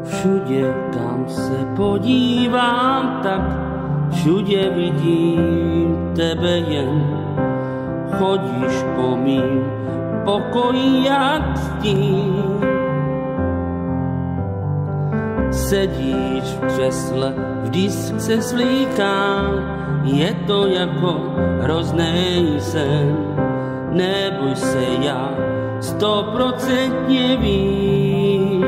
Všude, kam se podívám, tak všude vidím tebe jen. Chodíš po mým pokoji jak stín. Sedíš v křesle, vždy se svlíkám, je to jako hrozný sen. Neboj se, já 100% vím,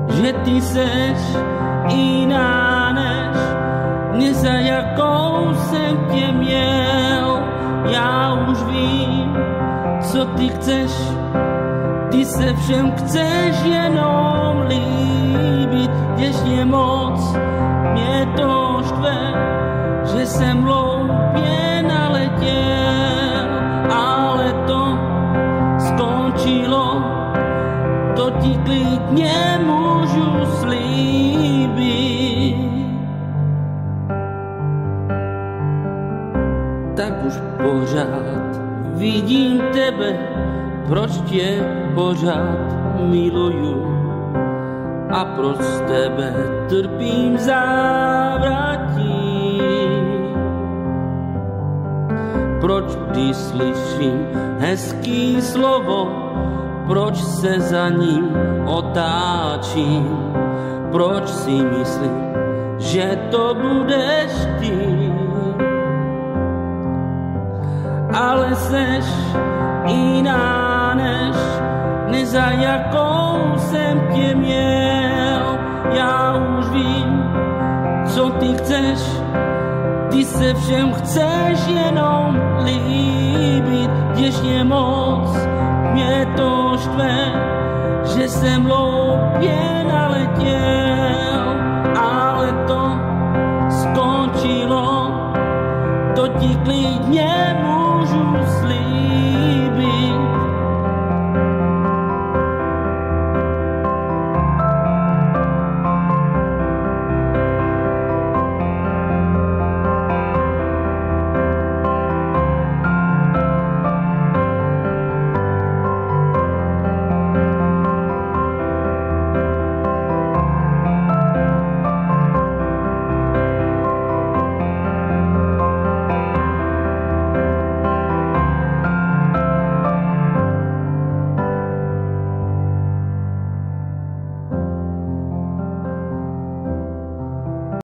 že ty seš jiná než za jakou jsem tě měl. Já už vím, co ty chceš, ty se všem chceš jenom líbit. Těžně moc mě to štve, že jsem hloupě naletěl, ale to skončilo, to ti klidně můžu slíbit. Tak už pořád vidím tebe, proč tě pořád miluju a proč z tebe trpím závratí. Proč když slyším hezký slovo, proč se za ním otáčím, proč si myslím, že to budeš ty. Ale seš jiná než za jakou jsem tě měl. Já už vím, co ty chceš, ty se všem chceš jenom líbit. Těžně moc mě to štve, že jsem hloupě naletěl, ale to skončilo, to ti klidně